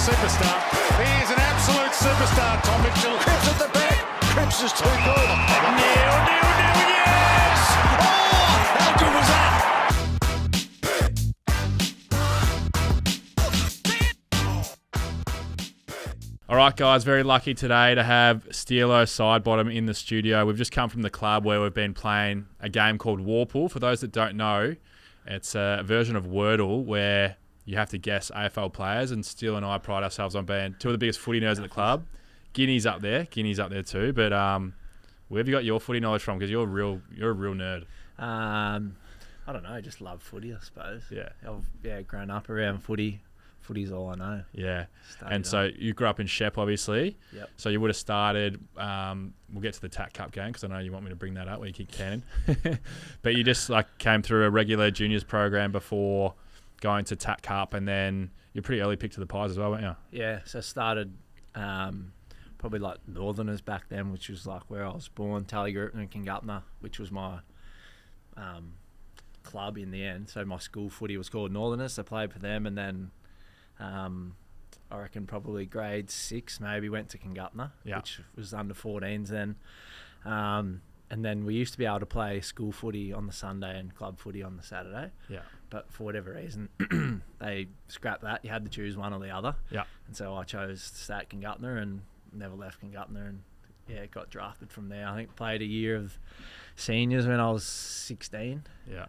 superstar. He is an absolute superstar, Tom Mitchell. Cripps at the back. Cripps is too good. Neil, yes! Oh, how good was that? All right, guys, very lucky today to have Steele Sidebottom in the studio. We've just come from the club where we've been playing a game called Warple. For those that don't know, it's a version of Wordle where you have to guess AFL players, and Steele and I pride ourselves on being two of the biggest footy nerds at the club. Guinea's up there too. But where have you got your footy knowledge from? Because you're a real nerd. I don't know, just love footy, I suppose. Yeah. I've grown up around footy. Footy's all I know. Yeah. Started And so you grew up in Shep, obviously. Yep. So you would have started, we'll get to the Tack Cup game because I know you want me to bring that up where you kick cannon. But you just came through a regular juniors program before going to Tack Cup, and then you're pretty early picked to the Pies as well, weren't you? Yeah, so I started probably like Northerners back then, which was like where I was born, Tallygrip and Kingupna, which was my club in the end. So my school footy was called Northerners. I played for them, and then I reckon probably grade 6 maybe went to Kingupna, which was under 14s then. And then we used to be able to play school footy on the Sunday and club footy on the Saturday. Yeah. But for whatever reason, they scrapped that. You had to choose one or the other. Yeah. And so I chose to stay at Kingupna and never left Kingupna, and got drafted from there. I think played a year of seniors when I was 16. Yeah.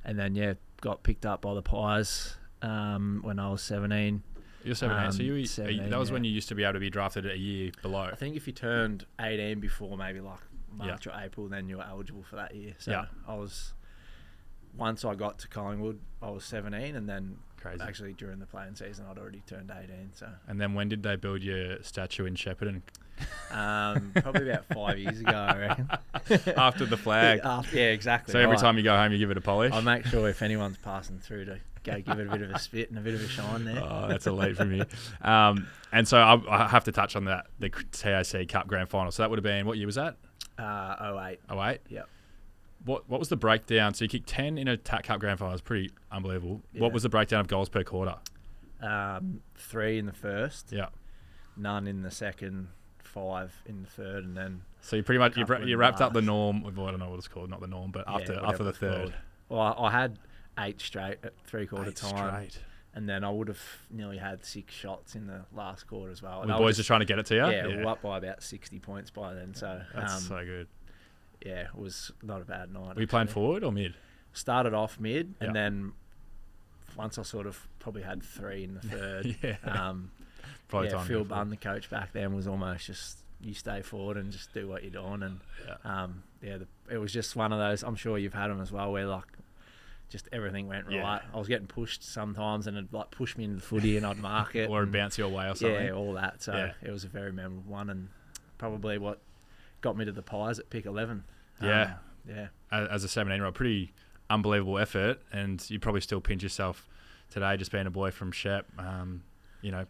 And then got picked up by the Pies when I was 17. You're 17, so you 17, that was when you used to be able to be drafted a year below. I think if you turned 18 before maybe like March or April, then you were eligible for that year. So once I got to Collingwood, I was 17, and then actually during the playing season, I'd already turned 18. So. And then when did they build your statue in Shepparton? Probably about 5 years ago, I reckon. After the flag. Yeah, exactly. So every time you go home, you give it a polish? I'll make sure if anyone's passing through to go give it a bit of a spit and a bit of a shine there. Oh, that's elite from you. And so I have to touch on the TAC Cup Grand Final. So that would have been, what year was that? 08. 08? Yep. What was the breakdown? So you kicked 10 in a Tack Cup Grand Final. It's pretty unbelievable. Yeah. What was the breakdown of goals per quarter? 3 in the first. Yeah. None in the second. 5 in the third, and then so you pretty much you wrapped up the norm. Well, I don't know what it's called, not the norm, but after the third. Well, I had 8 straight at 3/4 time, straight. And then I would have nearly had 6 shots in the last quarter as well. Were the boys just trying to get it to you? Yeah, we were up by about 60 points by then. So that's so good. Yeah, it was not a bad night. Were you playing forward or mid? Started off mid, and then once I sort of probably had 3 in the third. Phil Bunn, the coach back then, was almost just, you stay forward and just do what you're doing. And it was just one of those, I'm sure you've had them as well, where like just everything went right. I was getting pushed sometimes, and it'd like push me into the footy and I'd mark it. Or it'd bounce your way or something. Yeah, all that. So it was a very memorable one, and probably what got me to the Pies at pick 11. Yeah. Yeah. As a 17-year-old, pretty unbelievable effort, and you probably still pinch yourself today just being a boy from Shep.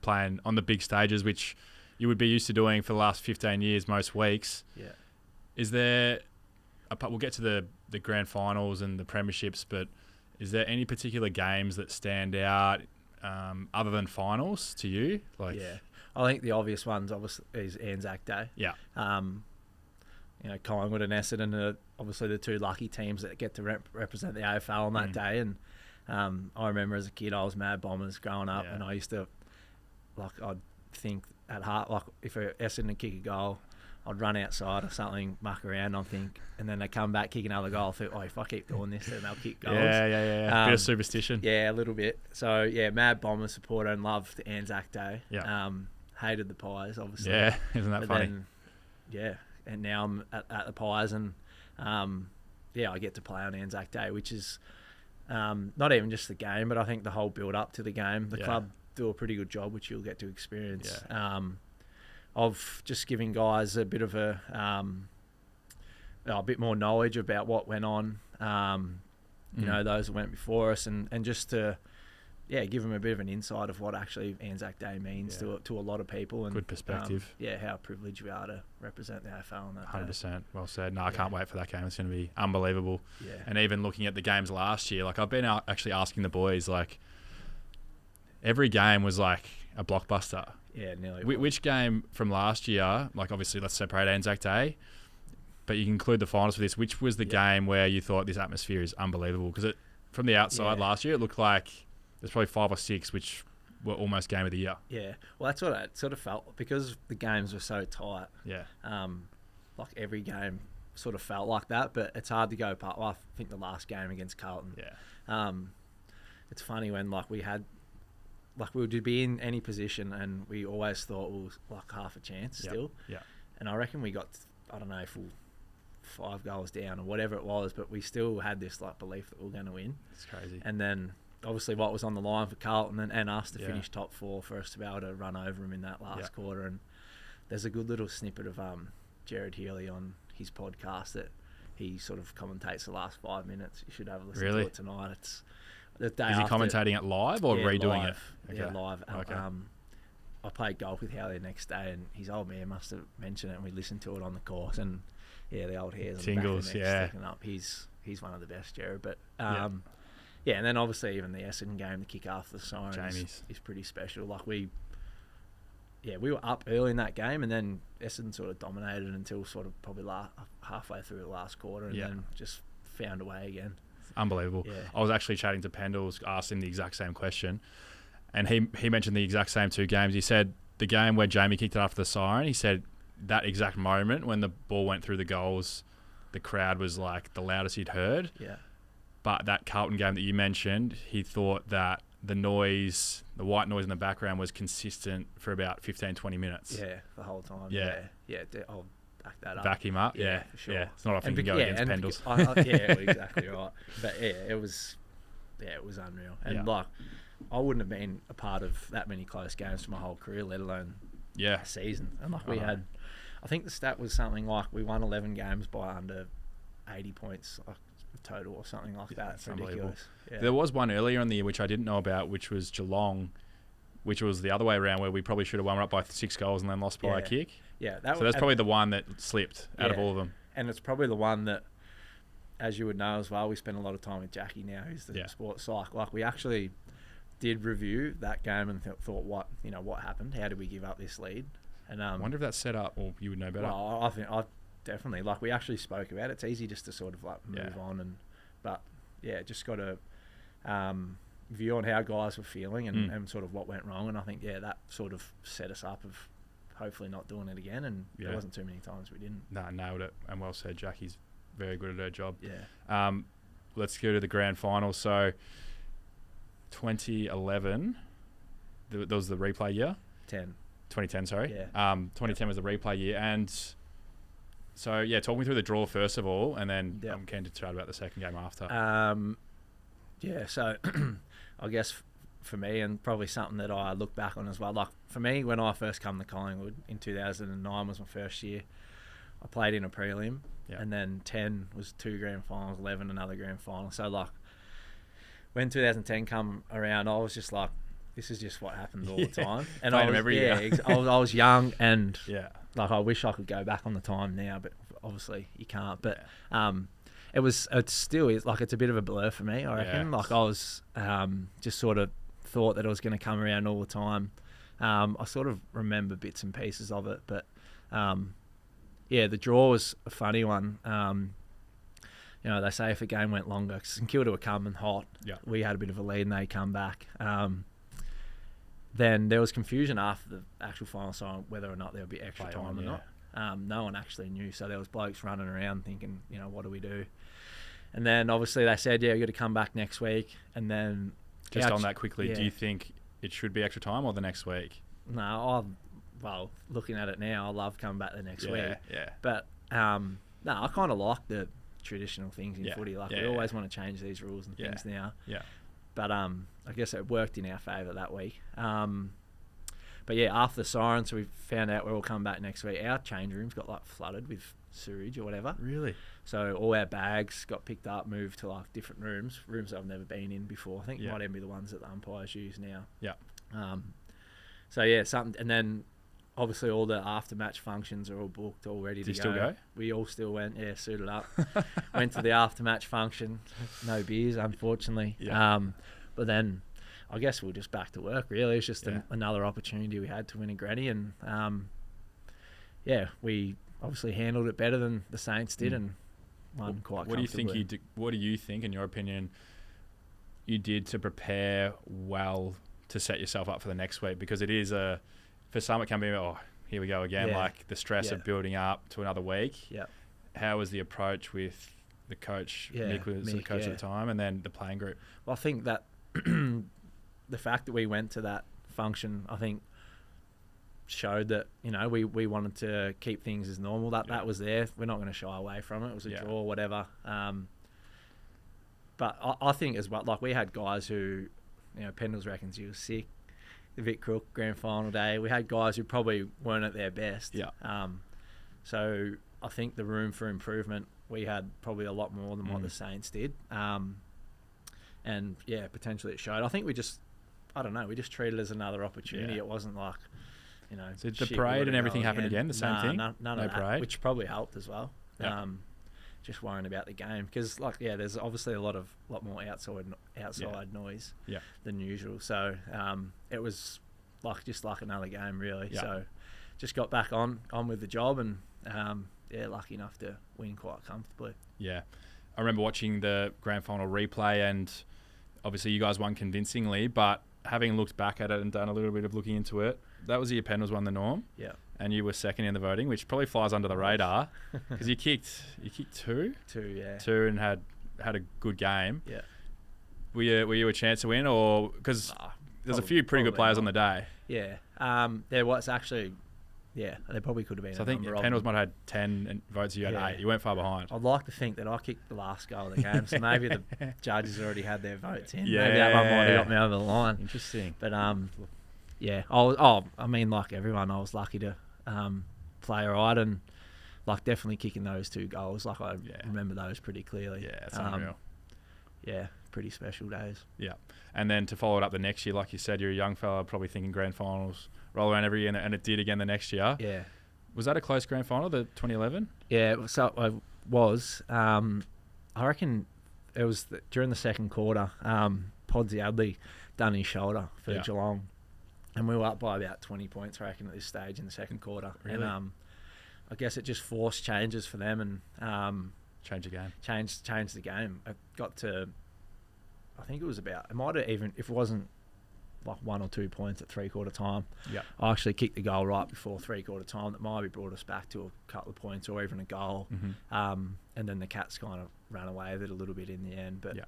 Playing on the big stages, which you would be used to doing for the last 15 years, most weeks. Yeah. Is there, we'll get to the grand finals and the premierships, but is there any particular games that stand out other than finals to you? I think the obvious ones obviously is Anzac Day. Yeah. Collingwood and Essendon are obviously the 2 lucky teams that get to represent the AFL on that day. And I remember as a kid, I was Mad Bombers growing up, and I used to, I'd think at heart, if Essendon kick a goal, I'd run outside or something, muck around, I think, and then they come back, kick another goal. I think, if I keep doing this, then they'll kick goals. Yeah. Bit of superstition. Yeah, a little bit. So, Mad Bombers supporter and loved Anzac Day. Yeah. Hated the Pies, obviously. Yeah, isn't that funny? And now I'm at the Pies, and, I get to play on Anzac Day, which is not even just the game, but I think the whole build-up to the game. The club do a pretty good job, which you'll get to experience, of just giving guys a bit of a bit more knowledge about what went on, those that went before us, and just to give them a bit of an insight of what actually Anzac Day means to a lot of people. And good perspective. How privileged we are to represent the AFL on that 100%. Day. Well said. No, I can't wait for that game. It's going to be unbelievable. Yeah. And even looking at the games last year, I've been actually asking the boys, every game was like a blockbuster. Yeah, nearly. Which game from last year, like obviously let's separate Anzac Day, but you can include the finals for this, which was the game where you thought this atmosphere is unbelievable? Because from the outside last year, it looked like there's probably 5 or 6 which were almost game of the year. Yeah, well, that's what it sort of felt, because the games were so tight. Yeah. Like every game sort of felt like that, but it's hard to go apart. Well, I think the last game against Carlton. Yeah. It's funny when we would be in any position and we always thought we was like half a chance still. Yeah. And I reckon we got, I don't know, full 5 goals down or whatever it was, but we still had this like belief that we were going to win. It's crazy. And then obviously what was on the line for Carlton and us to finish top 4 for us to be able to run over them in that last quarter. And there's a good little snippet of Jared Healy on his podcast that he sort of commentates the last 5 minutes. You should have a listen to it tonight. It's the day after. Is he commentating it live or redoing live. it? Okay. Yeah, live. Okay. I played golf with Healy the next day, and his old man must have mentioned it, and we listened to it on the course, and the old hairs on the back of the neck sticking up. He's one of the best, Jared. But and then obviously even the Essendon game, the kick after the siren is pretty special. Like we were up early in that game, and then Essendon sort of dominated until sort of probably halfway through the last quarter, and then just found a way again. Unbelievable. Yeah. I was actually chatting to Pendles, asked him the exact same question, and he mentioned the exact same 2 games. He said the game where Jamie kicked it after the siren, he said that exact moment when the ball went through the goals, the crowd was like the loudest he'd heard. Yeah. But that Carlton game that you mentioned, he thought that the noise, the white noise in the background was consistent for about 15, 20 minutes. Yeah, the whole time. Yeah. I'll back that up. Back him up? Yeah, for sure. Yeah. It's not often you can go against Pendles. Exactly right. But it was unreal. And like, I wouldn't have been a part of that many close games for my whole career, let alone a season. And like we had, I think the stat was something like we won 11 games by under 80 points like total or something like that. It's ridiculous. Yeah. There was one earlier in the year which I didn't know about, which was Geelong, which was the other way around, where we probably should have won up by 6 goals and then lost by a kick. Yeah, so that's probably the one that slipped out of all of them. And it's probably the one that, as you would know as well, we spend a lot of time with Jackie now, who's the sports psych. Like we actually did review that game and thought, what happened? How did we give up this lead? And I wonder if that's set up, or you would know better. Well, I think definitely. Like we actually spoke about it. It's easy just to sort of like move on, but just got a view on how guys were feeling and sort of what went wrong. And I think that sort of set us up of hopefully not doing it again. And there wasn't too many times we didn't. No, nailed it, and well said. Jackie's very good at her job. Yeah. Let's go to the grand final. So 2011, that was the replay year. 2010, sorry. Yeah. 2010 was the replay year, and so talk me through the draw first of all, and then I'm keen to chat about the second game after. So I guess for me, and probably something that I look back on as well. Like for me, when I first come to Collingwood in 2009 was my first year. I played in a prelim, and then 10 was 2 grand finals, 11 another grand final. So like when 2010 come around, I was just like, this is just what happens all the time. And I was, every year. I was young, and like I wish I could go back on the time now, but obviously you can't. But it's still like it's a bit of a blur for me, I reckon. Like I was just sort of thought that it was going to come around all the time. I sort of remember bits and pieces of it, but the draw was a funny one. They say if a game went longer, because St Kilda were coming hot, we had a bit of a lead and they come back. Then there was confusion after the actual final sign whether or not there would be extra time or not. No one actually knew, so there was blokes running around thinking, what do we do? And then obviously they said, you got to come back next week. And then just on that quickly, do you think it should be extra time or the next week? No, looking at it now, I love coming back the next week. Yeah. But I kind of like the traditional things in footy. Like we always want to change these rules and things now. Yeah. But I guess it worked in our favour that week. But after the siren, so we found out we're all coming back next week. Our change rooms got like flooded with sewage or whatever. Really? So all our bags got picked up, moved to like different rooms I've never been in before. I think it might even be the ones that the umpires use now. Yeah. Something, and then obviously all the after match functions are all booked, all ready to go. Did you still go? We all still went, suited up. Went to the after match function. No beers, unfortunately. Yeah. But then I guess we're just back to work, really. It's just another opportunity we had to win a granny. And, we obviously handled it better than the Saints did and won quite comfortably. What do you think, in your opinion, you did to prepare well to set yourself up for the next week? Because it is for some it can be, here we go again, like the stress of building up to another week. Yeah. How was the approach with the coach? Mick was the coach at the time, and then the playing group. Well, I think that the fact that we went to that function, I think, showed that we wanted to keep things as normal. That was there. We're not going to shy away from it. It was a draw, whatever. But I think as well, like we had guys who, Pendles reckons he was sick. Vic Crook, grand final day. We had guys who probably weren't at their best. Yeah. So I think the room for improvement, we had probably a lot more than what the Saints did. And potentially it showed. I think we just treated it as another opportunity. It wasn't like, So the parade and everything happened again, the same thing? None of that, parade? which probably helped as well. Yeah. Just worrying about the game because, there's obviously a lot more outside noise than usual. So it was just like another game, really. Yeah. So just got back on with the job and lucky enough to win quite comfortably. Yeah, I remember watching the grand final replay, and obviously you guys won convincingly. But having looked back at it and done a little bit of looking into it, that was the year Pendles won the norm. Yeah. And you were second in the voting, which probably flies under the radar because you kicked two, and had a good game. Yeah. Were you a chance to win, or because there's a few pretty good players on the day? Yeah. There was actually. Yeah, they probably could have been. So I think Pendles might have had 10 votes. You had 8. You weren't far behind. I'd like to think that I kicked the last goal of the game, so maybe the judges already had their votes in. Yeah. Maybe that one might have got me over the line. Interesting. But like everyone, I was lucky to play all right and definitely kicking those 2 goals. I remember those pretty clearly. Yeah, it's unreal. Yeah, pretty special days. Yeah, and then to follow it up the next year, like you said, you're a young fella, probably thinking grand finals roll around every year, and it did again the next year. Yeah. Was that a close grand final, the 2011? Yeah, so it was. I reckon it was during the second quarter. Podsy Adley done his shoulder for Geelong, and we were up by about 20 points, I reckon, at this stage in the second quarter. Really? And I guess it just forced changes for them and change the game. Changed the game. It got to, I think it was about. It might have even, if it wasn't 1 or 2 points at 3/4 time. Yeah. I actually kicked the goal right before 3/4 time that might have brought us back to a couple of points or even a goal. Mm-hmm. And then the Cats kind of ran away with it a little bit in the end. But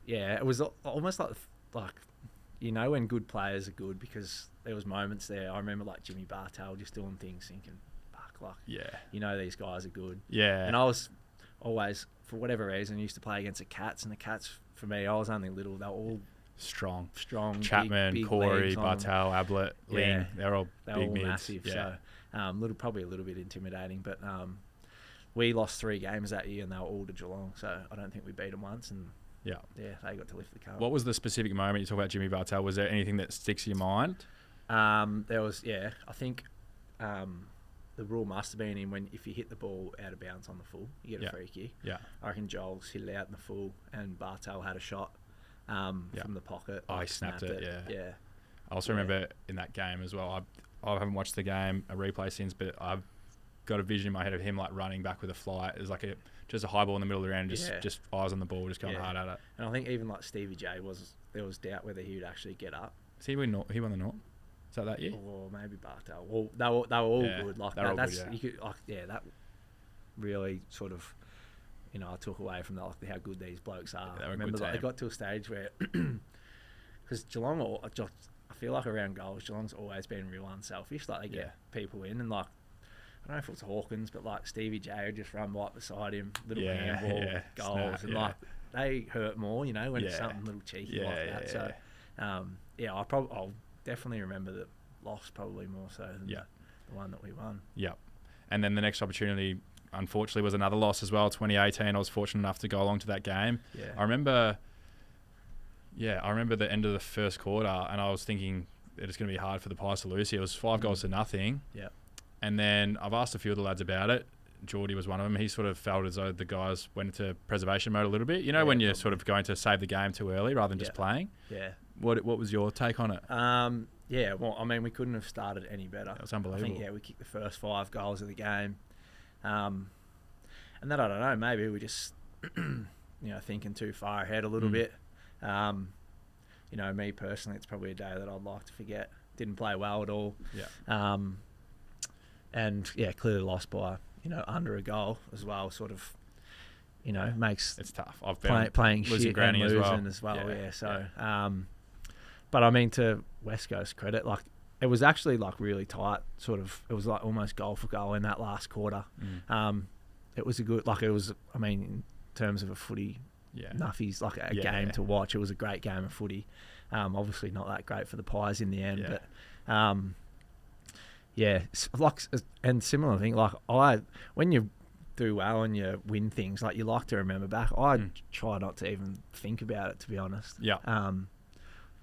it was almost like when good players are good, because there was moments there. I remember Jimmy Bartel just doing things, thinking, "Fuck, these guys are good." Yeah. And I was always, for whatever reason, used to play against the Cats, and the Cats, for me, I was only little. They were all strong. Chapman, big Corey, Bartel, Ablett, Ling, they're all big mids. Massive. Yeah. So probably a little bit intimidating, but we lost 3 games that year, and they were all to Geelong. So I don't think we beat them once, and they got to lift the cup. What was the specific moment you talk about Jimmy Bartel? Was there anything that sticks in your mind? There was, I think the rule must have been if you hit the ball out of bounds on the full, you get a free kick. Yeah. I reckon Joel's hit it out in the full, and Bartel had a shot from the pocket. He snapped it. Yeah. I also remember in that game as well. I haven't watched the game, a replay since, but I've got a vision in my head of him running back with a flight. It was just a high ball in the middle of the round, just eyes on the ball, just going hard at it. And I think even Stevie J there was doubt whether he would actually get up. So he won the Norm. Is that year? Or maybe Bartel. Well, they were all good. That really sort of, I took away from that, how good these blokes are. Yeah, I remember they got to a stage where, because Geelong, I feel like around goals, Geelong's always been real unselfish. They get people in, and I don't know if it was Hawkins, but Stevie J would just run right beside him, little handball, goals, snap, and they hurt more, when it's something little cheeky that. So, I'll definitely remember the loss probably more so than the one that we won. Yeah. And then the next opportunity, unfortunately, was another loss as well, 2018. I was fortunate enough to go along to that game. Yeah. I remember the end of the first quarter, and I was thinking that it's going to be hard for the Pies to lose here. It was 5 goals to nothing. Yeah. And then I've asked a few of the lads about it. Geordie was one of them. He sort of felt as though the guys went into preservation mode a little bit. You know, when you're sort of going to save the game too early rather than just playing. Yeah. What was your take on it? Yeah, well, I mean, we couldn't have started any better. That was unbelievable. I think, we kicked the first 5 goals of the game. And then, I don't know, maybe we just, thinking too far ahead a little bit. Me personally, it's probably a day that I'd like to forget. Didn't play well at all. Yeah. Clearly lost by, under a goal as well, sort of, makes... It's tough. I've been playing losing shit and losing as well. So, but I mean, to West Coast credit, like, it was actually, like, really tight, sort of. It was, like, almost goal for goal in that last quarter. It was a good... Like, it was... I mean, in terms of a footy... Nuffies, like a game to watch. It was a great game of footy. Obviously not that great for the Pies in the end, but and similar thing. Like when you do well and you win things, like you like to remember back. I try not to even think about it, to be honest. Yeah.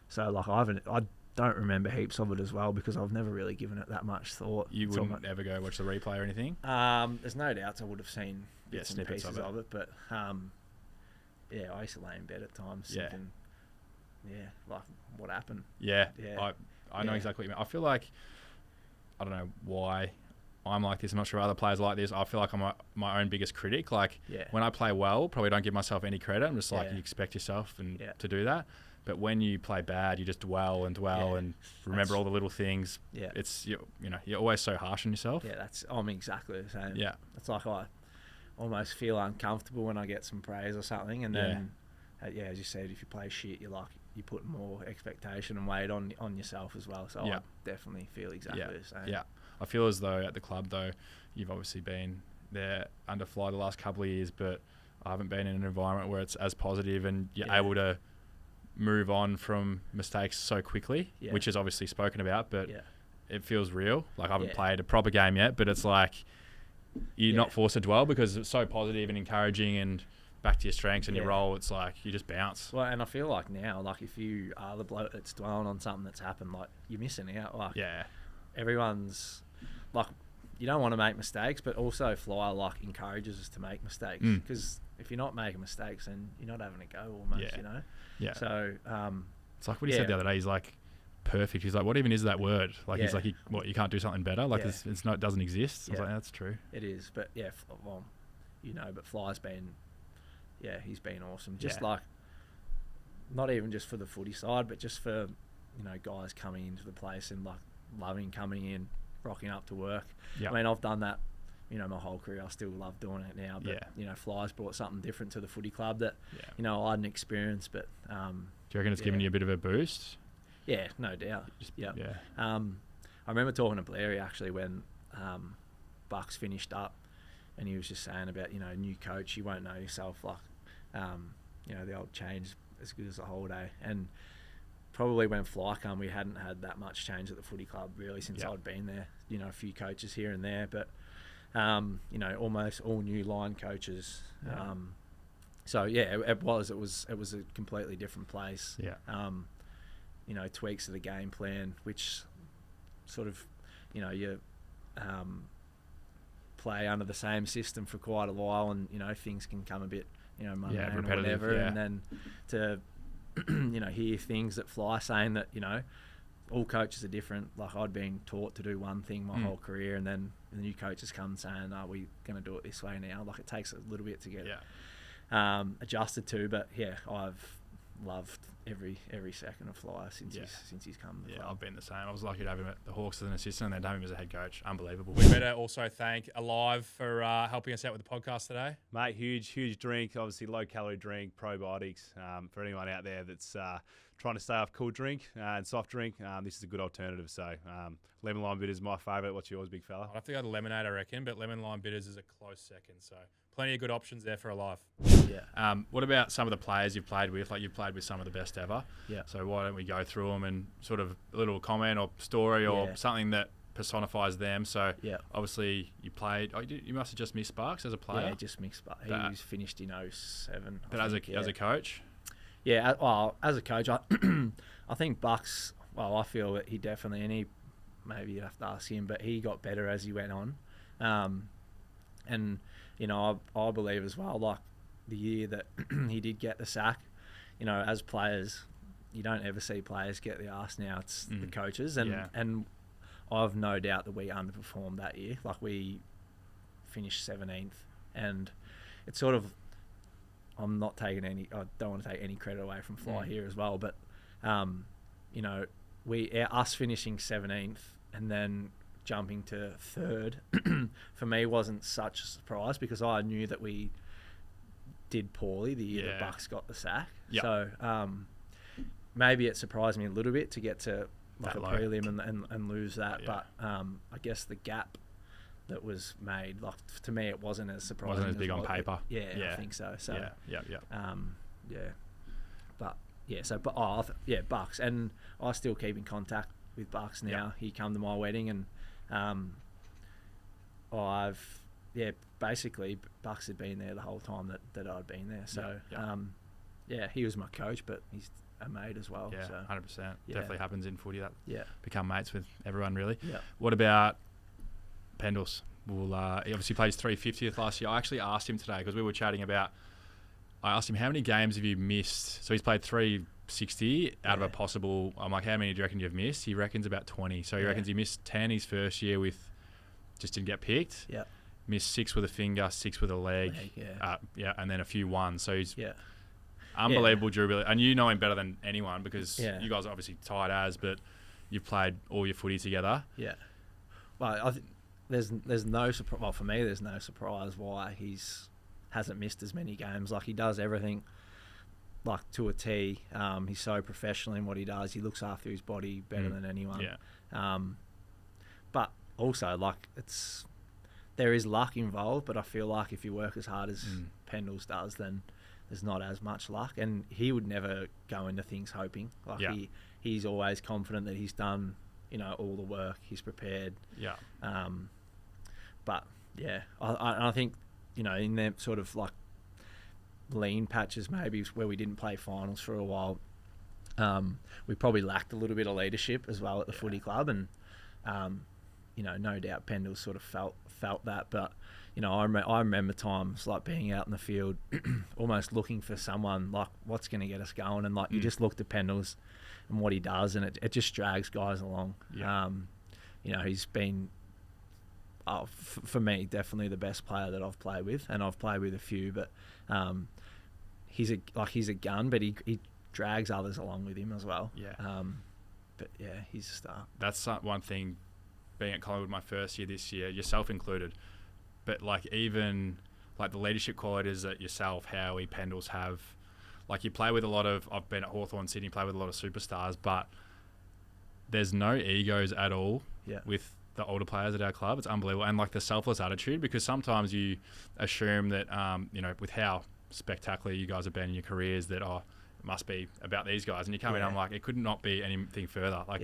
So like I don't remember heaps of it as well because I've never really given it that much thought. You wouldn't ever go watch the replay or anything? There's no doubts I would have seen bits and pieces of it, but. I used to lay in bed at times thinking, like, what happened? Yeah. I know exactly what you mean. I feel like, I don't know why I'm like this. I'm not sure other players like this. I feel like I'm my own biggest critic. Like, when I play well, probably don't give myself any credit. I'm just like, you expect yourself to do that. But when you play bad, you just dwell and remember all the little things. Yeah. It's, you're always so harsh on yourself. Yeah, I'm exactly the same. Yeah. It's like I almost feel uncomfortable when I get some praise or something, and then as you said, if you play shit, you put more expectation and weight on yourself as well. So I definitely feel exactly the same. Yeah, I feel as though at the club though, you've obviously been there under Fly the last couple of years, but I haven't been in an environment where it's as positive and you're able to move on from mistakes so quickly, which is obviously spoken about, but it feels real. Like I haven't played a proper game yet, but it's like you're not forced to dwell because it's so positive and encouraging and back to your strengths and your role. It's like you just bounce. Well, and I feel like now, like if you are the bloke that's dwelling on something that's happened, like you're missing out. Like everyone's like, you don't want to make mistakes, but also Fly like encourages us to make mistakes because if you're not making mistakes, then you're not having a go almost, Yeah. So it's like what he said the other day. He's like, perfect. He's like, what even is that word? Like he's like, you can't do something better? Like it's not, it doesn't exist. I was like, that's true. It is, but but Fly's been, he's been awesome. Just like, not even just for the footy side, but just for guys coming into the place and like loving coming in, rocking up to work. I mean, I've done that, my whole career. I still love doing it now, but Fly's brought something different to the footy club that I hadn't experienced. But do you reckon it's given you a bit of a boost? Yeah, no doubt. I remember talking to Blairy actually when Bucks finished up, and he was just saying about new coach. You won't know yourself like the old change as good as a holiday. And probably when Fly come, we hadn't had that much change at the footy club really since I'd been there. A few coaches here and there, but almost all new line coaches. So it was a completely different place. Tweaks to the game plan, which sort of, you play under the same system for quite a while, and things can come a bit, mundane or whatever, and then to, hear things that Fly saying that, all coaches are different. Like I'd been taught to do one thing my whole career, and then the new coaches come saying, "Are we going to do it this way now?" Like it takes a little bit to get adjusted to, but I've loved every second of Fly since he's come. I've been the same. I was lucky to have him at the Hawks as an assistant and then to have him as a head coach. Unbelievable. We better also thank Alive for helping us out with the podcast today. Mate, huge drink. Obviously low calorie drink, probiotics. For anyone out there that's trying to stay off cool drink and soft drink, this is a good alternative. So lemon lime bitters is my favourite. What's yours, big fella? I'd have to go to lemonade, I reckon, but lemon lime bitters is a close second. So plenty of good options there for Alive. What about some of the players you've played with? Like you've played with some of the best ever. So why don't we go through them and sort of a little comment or story or something that personifies them. So obviously you played. You must have just missed Sparks as a player. Yeah, just missed Sparks. He was finished in 07. But as a coach. Yeah, well, as a coach, I think Bucks. Well, I feel that he definitely, and maybe you'd have to ask him, but he got better as he went on. And, you know, I believe as well, like the year that he did get the sack, you know, as players, you don't ever see players get the arse now. It's the coaches. And I've no doubt that we underperformed that year. Like, we finished 17th. And it's sort of, I don't want to take any credit away from Fly here as well. But, you know, us finishing 17th and then jumping to 3rd, for me wasn't such a surprise because I knew that we did poorly the year that Bucks got the sack. Yep. So maybe it surprised me a little bit to get to like a prelim and lose that. But I guess the gap that was made, like, to me, it wasn't as surprising. Wasn't as big on paper. I think so. So Bucks, and I still keep in contact with Bucks now. Yep. He come to my wedding, and basically Bucks had been there the whole time that I'd been there. So he was my coach, but he's a mate as well. Yeah, so 100%. Definitely happens in footy that become mates with everyone, really. Yeah. What about Pendles? He obviously played his 350th last year. I actually asked him today because we were chatting about. I asked him, how many games have you missed? So he's played 360 out of a possible. I'm like, how many do you reckon you've missed? He reckons about 20. So he reckons he missed 10 his first year just didn't get picked. Yeah. Missed 6 with a finger, 6 with a leg. And then a few ones. So he's unbelievable durability. And you know him better than anyone because you guys are obviously tight as, but you've played all your footy together. Yeah. Well, I think there's no surprise. Well, for me, there's no surprise why hasn't missed as many games. Like, he does everything like to a T. He's so professional in what he does. He looks after his body better than anyone. Yeah. But also, like, there is luck involved, but I feel like if you work as hard as Pendles does, then there's not as much luck. And he would never go into things hoping. Like, he's always confident that he's done, you know, all the work. He's prepared. Yeah. But yeah, I think, you know, in them sort of like lean patches maybe where we didn't play finals for a while, we probably lacked a little bit of leadership as well at the footy club, and you know, no doubt Pendle sort of felt that. But you know, I remember times like being out in the field, almost looking for someone like what's going to get us going, and like you just look at Pendles and what he does, and it just drags guys along. Yeah. You know, he's been, for me, definitely the best player that I've played with, and I've played with a few, but he's a gun, but he drags others along with him as well. Yeah. But yeah, he's a star. That's one thing, being at Collingwood my first year this year, yourself included, but like even like the leadership qualities that yourself, Howie, Pendles have, like you play with a lot of, I've been at Hawthorn, Sydney, play with a lot of superstars, but there's no egos at all with the older players at our club. It's unbelievable. And like the selfless attitude, because sometimes you assume that, you know, with how spectacular you guys have been in your careers, that, it must be about these guys. And you come in, I'm like, it could not be anything further. Like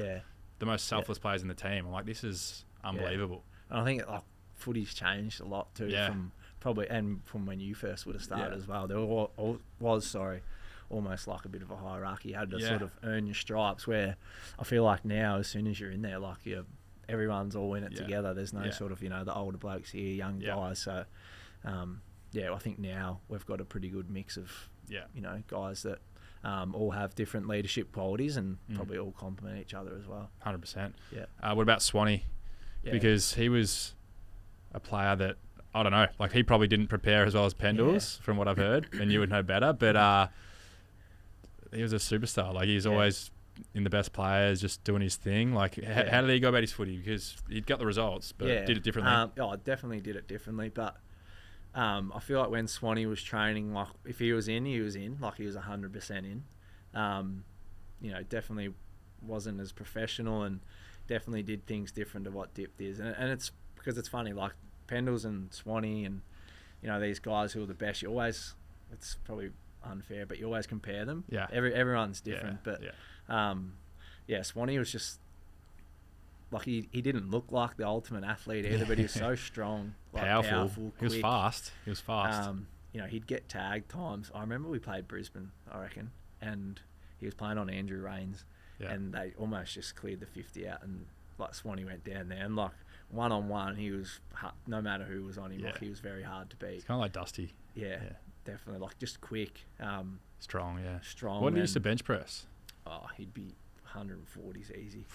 the most selfless players in the team. I'm like, this is unbelievable. And I think like footy's changed a lot too from probably, and from when you first would have started as well. There was almost like a bit of a hierarchy. You had to sort of earn your stripes, where I feel like now, as soon as you're in there, like everyone's all in it together. There's no sort of, you know, the older blokes here, young guys. So, I think now we've got a pretty good mix of, you know, guys that all have different leadership qualities and probably all complement each other as well. 100%. Yeah. What about Swanee? Yeah. Because he was a player that, I don't know, like he probably didn't prepare as well as Pendles, from what I've heard, and you would know better, but he was a superstar. Like he's always in the best players, just doing his thing. Like how did he go about his footy? Because he'd got the results, but did it differently. I definitely did it differently, but I feel like when Swanee was training, like if he was in, like he was 100% in. You know, definitely wasn't as professional and definitely did things different to what Dipped is. And it's because it's funny, like Pendles and Swanee and, you know, these guys who are the best, you always, it's probably unfair, but you always compare them. Yeah. Everyone's different, but Swanee was just like he didn't look like the ultimate athlete either, but he was so strong, like powerful, quick. He was fast. You know, he'd get tagged times. I remember we played Brisbane, I reckon, and he was playing on Andrew Rains, and they almost just cleared the 50 out, and like Swanee went down there, and like one-on-one, he was no matter who was on him, like, he was very hard to beat. It's kind of like Dusty. Yeah, definitely. Like, just quick. Strong, yeah. Strong. What did he used to bench press? Oh, he'd be 140s easy.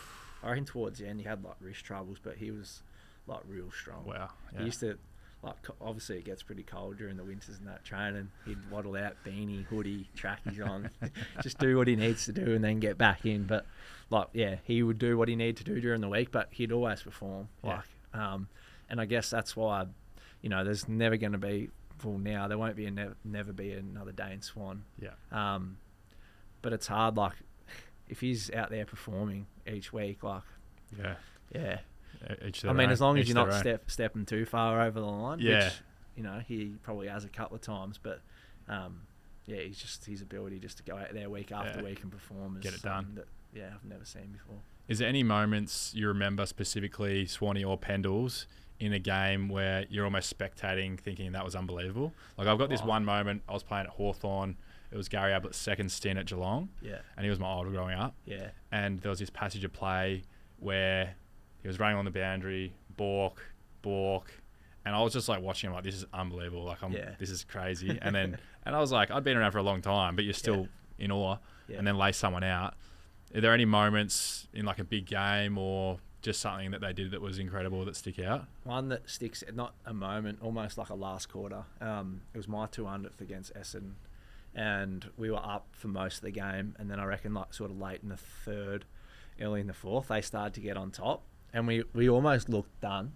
I reckon towards the end he had like wrist troubles, but he was like real strong. Wow. Yeah. He used to, like, obviously it gets pretty cold during the winters and that training. He'd waddle out, beanie, hoodie, trackies on, just do what he needs to do and then get back in. But like, yeah, he would do what he needed to do during the week, but he'd always perform. Yeah. Like, and I guess that's why, there's never going to be, well, now there won't be never be another day in Swan. Yeah. But it's hard, like, if he's out there performing each week, like, yeah. I mean, as long as you're not stepping too far over the line, which, he probably has a couple of times, but his ability just to go out there week after week and perform is get it done. That, I've never seen before. Is there any moments you remember specifically, Swanee or Pendles, in a game where you're almost spectating, thinking that was unbelievable? Like, I've got this one moment. I was playing at Hawthorn. It was Gary Ablett's second stint at Geelong. Yeah. And he was my idol growing up. Yeah. And there was this passage of play where he was running on the boundary, balk, and I was just like watching him like, this is unbelievable. Like, this is crazy. And I was like, I'd been around for a long time, but you're still in awe. Yeah. And then lay someone out. Are there any moments in like a big game or just something that they did that was incredible that stick out? One that sticks, not a moment, almost like a last quarter. It was my 200th against Essendon, and we were up for most of the game, and then I reckon like sort of late in the third, early in the fourth, they started to get on top, and we almost looked done.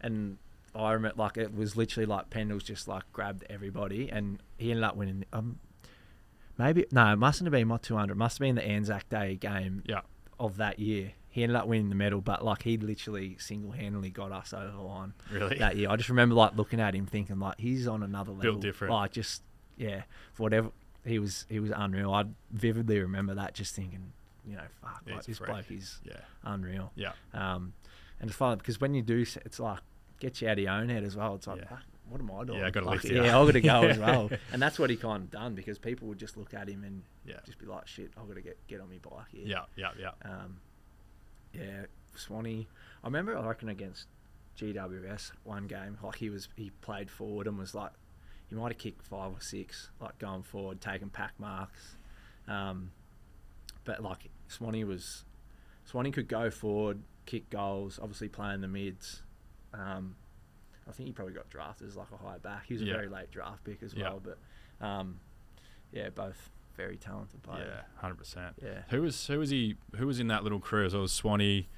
And I remember, like, it was literally like Pendles just like grabbed everybody, and he ended up winning. It mustn't have been my 200. It must have been the Anzac Day game of that year. He ended up winning the medal, but like, he literally single-handedly got us over the line. Really? That year. I just remember like looking at him thinking like, he's on another level. Built different. Like, just, for whatever, he was unreal. I vividly remember that, just thinking, fuck, like, this bloke is unreal. Yeah. And it's fun because when you do, it's like, gets you out of your own head as well. It's like, fuck, what am I doing? Yeah, I got to lift it. Yeah, I've got to go as well. And that's what he kind of done, because people would just look at him and just be like, shit, I've got to get on my bike here. Yeah. Swanee. I remember, I reckon, against GWS one game, like, he played forward and was like, he might have kicked 5 or 6, like, going forward, taking pack marks. But like, Swanee could go forward, kick goals, obviously playing the mids. I think he probably got drafted as like a high back. He was a very late draft pick as well. But both very talented players. Yeah, 100%. Yeah. Who was in that little crew? So it was Swanee.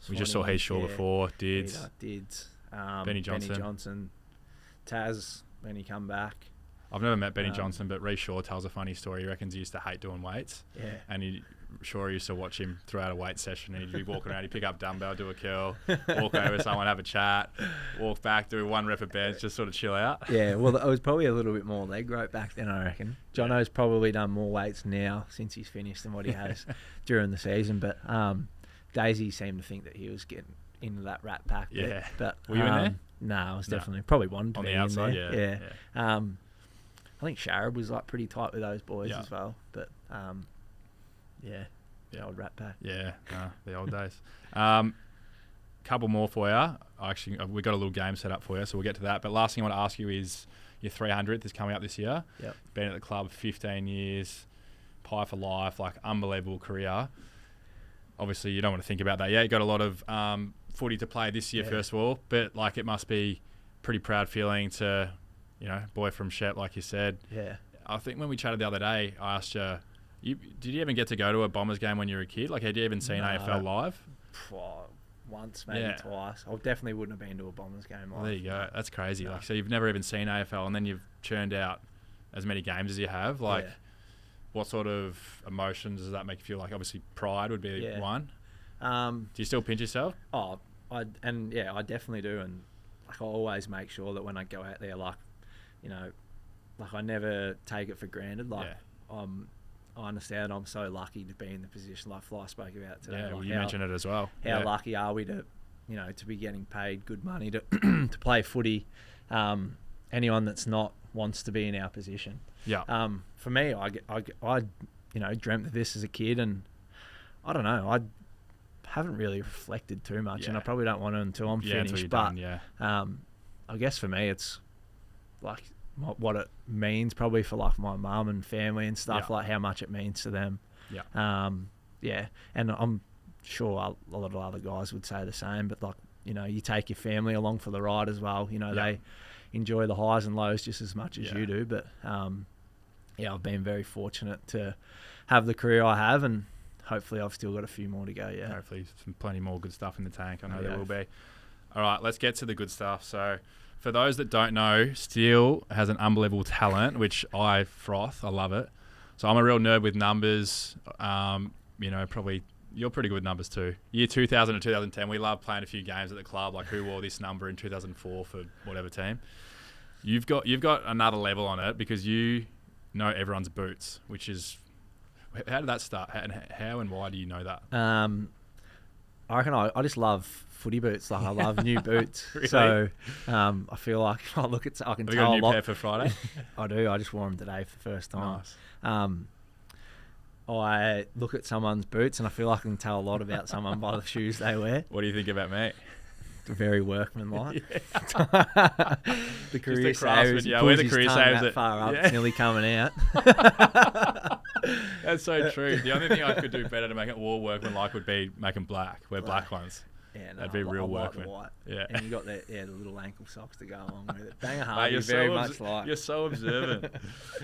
We just saw Heath before. Dids. Benny Johnson. Taz when he come back. I've never met Benny Johnson, but Reece Shaw tells a funny story. He reckons he used to hate doing weights. Yeah. And Shaw used to watch him throughout a weight session, and he'd be walking around, he'd pick up dumbbell, do a curl, walk over to someone, have a chat, walk back, do 1 rep of bench, just sort of chill out. Yeah, well, it was probably a little bit more leg rope back then, I reckon. Jono's probably done more weights now since he's finished than what he has during the season, but Daisy seemed to think that he was getting into that rat pack. Yeah. But, were you in there? No, I was definitely probably wanted to on be the outside. In there. Yeah. I think Sharab was like pretty tight with those boys as well. But the old rat pack. Yeah, the old days. Couple more for you. Actually, we got a little game set up for you, so we'll get to that. But last thing I want to ask you is your 300th is coming up this year. Yep. Been at the club 15 years, pie for life, like unbelievable career. Obviously, you don't want to think about that yet. You got a lot of footy to play this year, first of all, but like, it must be pretty proud feeling to, boy from Shep, like you said. Yeah. I think when we chatted the other day, I asked you, did you even get to go to a Bombers game when you were a kid? Like, had you even seen AFL live? Once, maybe twice. I definitely wouldn't have been to a Bombers game live. There you go. That's crazy. No. Like, so you've never even seen AFL, and then you've churned out as many games as you have. Like, what sort of emotions does that make you feel? Like, obviously, pride would be one. Do you still pinch yourself? Oh, I definitely do, and like, I always make sure that when I go out there, like, like, I never take it for granted. Like, I understand I'm so lucky to be in the position like Fly spoke about today. Yeah, like, well, you mentioned it as well. How lucky are we to, to be getting paid good money to to play footy? Anyone that's not wants to be in our position. Yeah. For me, I dreamt of this as a kid, and I don't know. haven't really reflected too much, Yeah. and I probably don't want to until I'm finished. Until you're but done, yeah. I guess for me, it's like what it means probably for like my mum and family and stuff, Yeah. like how much it means to them. Yeah. Yeah, and I'm sure a lot of other guys would say the same, but like, you know, you take your family along for the ride as well. You know, Yeah. they enjoy the highs and lows just as much as Yeah. you do. But yeah, I've been very fortunate to have the career I have, and hopefully I've still got a few more to go. Yeah. Hopefully plenty more good stuff in the tank. I know Yeah. there will be. All right, let's get to the good stuff. So for those that don't know, Steele has an unbelievable talent, which I froth. I love it. So I'm a real nerd with numbers. You know, probably you're pretty good with numbers too. Year 2000 to 2010, we love playing a few games at the club, like who wore this number in 2004 for whatever team. You've got another level on it because you know everyone's boots, which is how did that start? How and why do you know that? I reckon I just love footy boots. Like I love new boots. Really? So I feel like I can Have tell you got a a new lot. pair for Friday? I do. I just wore them today for the first time. Nice. I look at someone's boots and I feel like I can tell a lot about someone by the shoes they wear. What do you think about me? Very workmanlike. The career craftsman, saves. yeah, He where pulls the his career tongue saves that it. far up. Yeah. It's nearly coming out. That's so true. The only thing I could do better to make it more workmanlike would be make them black. Wear black ones. Yeah, no, That'd be I real like the workman. white. Yeah. And you got the little ankle socks to go along with it. Banger Mate, Harvey, you're very so much like. You're so observant.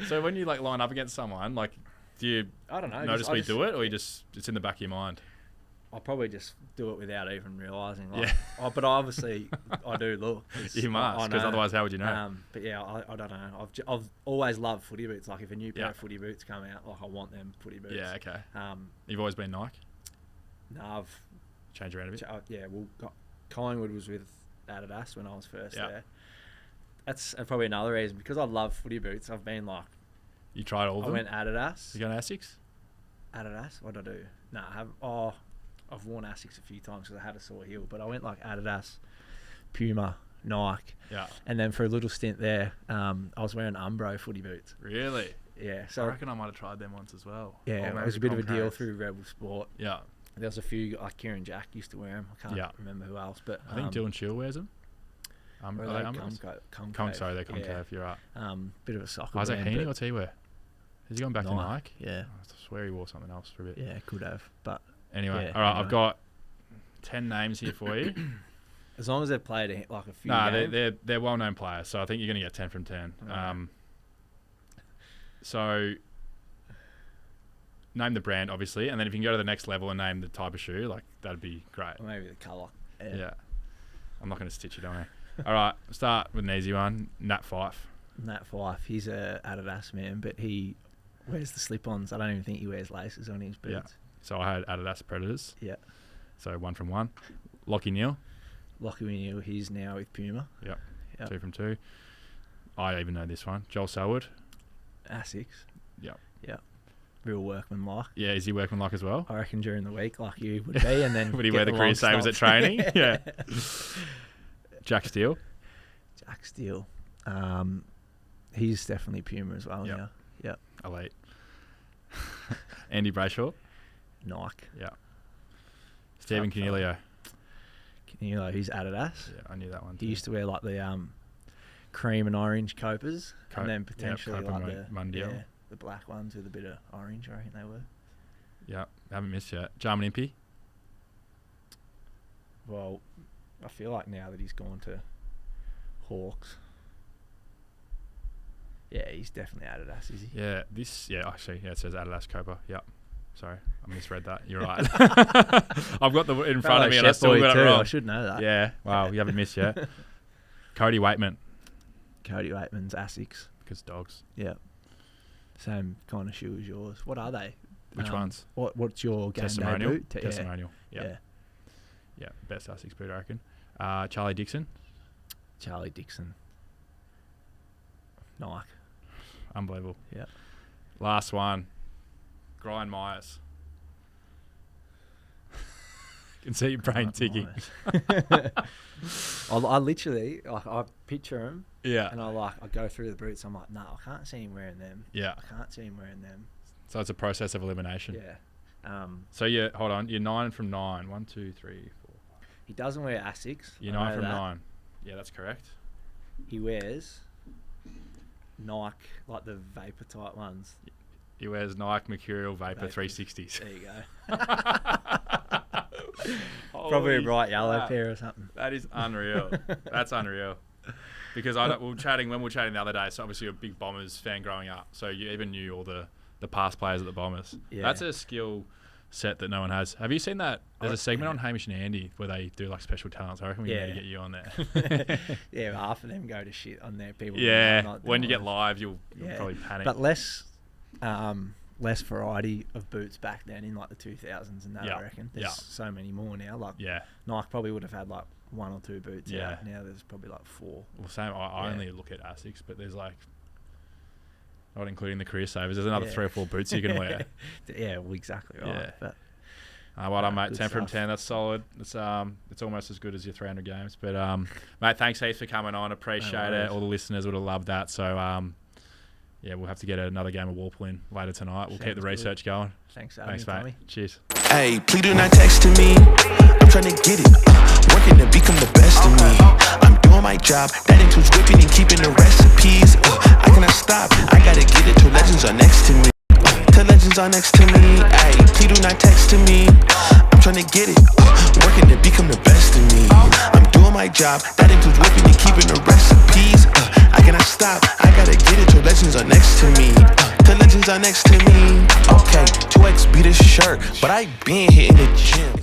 So when you like line up against someone, like, do you I don't know. notice me do it, or you just it's in the back of your mind? I probably just do it without even realising. Like, Yeah. But obviously I do look. 'Cause You must, I because know. otherwise, how would you know? But yeah, I don't know. I've always loved footy boots. Like if a new pair Yeah. of footy boots come out, like I want them footy boots. Yeah, okay. Um, You've always been Nike. no, I've Change around a bit. Collingwood was with Adidas when I was first Yeah. there. That's probably another reason because I love footy boots. I've been like You tried all of I them. went Adidas. You got Asics? Adidas. What did I do? No, I have. Oh, I've worn Asics a few times because I had a sore heel. But I went like Adidas, Puma, Nike, Yeah. and then for a little stint there, I was wearing Umbro footy boots. Really? Yeah. I So reckon I might have tried them once as well. yeah, Or it was a maybe bit of a deal Concaves. through Rebel Sport. Yeah. There was a few like Kieran Jack used to wear them. I can't Yeah. remember who else, but I think Dylan Shield wears them. or Are they they Umbros? concave. Sorry, they're concave. You're right. Bit of a soccer. Isaac brand, Heaney, but what's he wear? Has he gone back to Nike? Yeah, I swear he wore something else for a bit. yeah, could have. But Anyway, Yeah, all right, anyway. I've got 10 names here for you. as long as they've played like a few. No, games, they're well-known players, so I think you're going to get 10 from 10. Right. So name the brand, obviously, and then if you can go to the next level and name the type of shoe, like that'd be great. or maybe the colour. Yeah. I'm not going to stitch it on there. All right, start with an easy one. Nat Fife. Nat Fife, he's a Adidas man, but he wears the slip-ons. I don't even think he wears laces on his boots. Yeah. So I had Adidas Predators. Yeah. So 1 from 1. Lockie Neal. Lockie Neal, he's now with Puma. Yep. Yep. 2 from 2. I even know this one. Joel Selwood. Asics. Yep. Yeah. Real workman-like. Yeah, is he working like as well? I reckon during the week, like you would be, and then Would he get wear the long career savers at stops. training? Yeah. Jack Steele. Jack Steele. He's definitely Puma as well Yep. now. Yep. Elite. Andy Brayshaw. Nike. Yeah. Stephen Fab fella. Canelio. You know, he's Adidas. Yeah, I knew that one. He too. used to wear like the cream and orange Copas, and then Yep, potentially Copa like the Mundial. the black ones with a bit of orange. I reckon they were. Yeah, haven't missed yet. Jarman Impey. Well, I feel like now that he's gone to Hawks, yeah, he's definitely Adidas, is he? Yeah, actually, it says Adidas Copa. Yep. Sorry, I misread that. You're right. I've got the in front of me and I still got it wrong. I should know that. Yeah, wow, you haven't missed yet. Cody Waitman. Cody Waitman's Asics. Because dogs. Yeah. Same kind of shoe as yours. What are they? Which ones? What's your game day Testimonial. boot? Testimonial. Yeah. Yeah. Yeah, best Asics boot, I reckon. Charlie Dixon. Charlie Dixon. Nike. Unbelievable. Yeah. Last one. Brian Myers. Can see your brain ticking. I literally, like, I picture him Yeah. and I go through the boots. I'm like, no, I can't see him wearing them. Yeah. I can't see him wearing them. So it's a process of elimination. Yeah. So hold on. You're 9 from 9. 1, 2, 3, 4. He doesn't wear Asics. You're 9 from 9. Yeah, that's correct. He wears Nike, like the vapor type ones. He wears Nike Mercurial Vapor 360s. There you go. Probably a bright yellow pair or something. That is unreal. That's unreal. Because when we were chatting the other day, so obviously you're a big Bombers fan growing up, so you even knew all the past players at the Bombers. Yeah. That's a skill set that no one has. Have you seen that? There's a segment on Hamish and Andy where they do like special talents. I reckon we need to get you on there. Yeah, half of them go to shit on there. People. Yeah, when you get live, you'll probably panic. But less variety of boots back then in like the 2000s and that. I reckon there's so many more now. Like Nike probably would have had like 1 or 2 boots out. Now there's probably like 4. Well, same. I only look at Asics, but there's like, not including the career savers, there's another 3 or 4 boots you can wear. Yeah, well, exactly right. Yeah. But well done, mate. 10 from 10. That's solid. It's almost as good as your 300 games. But mate, thanks heaps for coming on. Appreciate it. All the listeners would have loved that. So we'll have to get another game of Warple in later tonight. We'll keep the research going. Thanks, mate. Tommy. Cheers. Hey, please do not text to me. I'm trying to get it. Working to become the best of me. I'm doing my job. That includes whipping and keeping the recipes. I cannot stop. I gotta get it till legends are next to me. Till legends are next to me. Hey, please do not text to me. I'm trying to get it. Working to become the best of me. I'm doing my job. That includes whipping and keeping the recipes. I cannot stop. I gotta get it till legends are next to me. Till legends are next to me. Okay, 2X beat a shirt, but I been hitting the gym.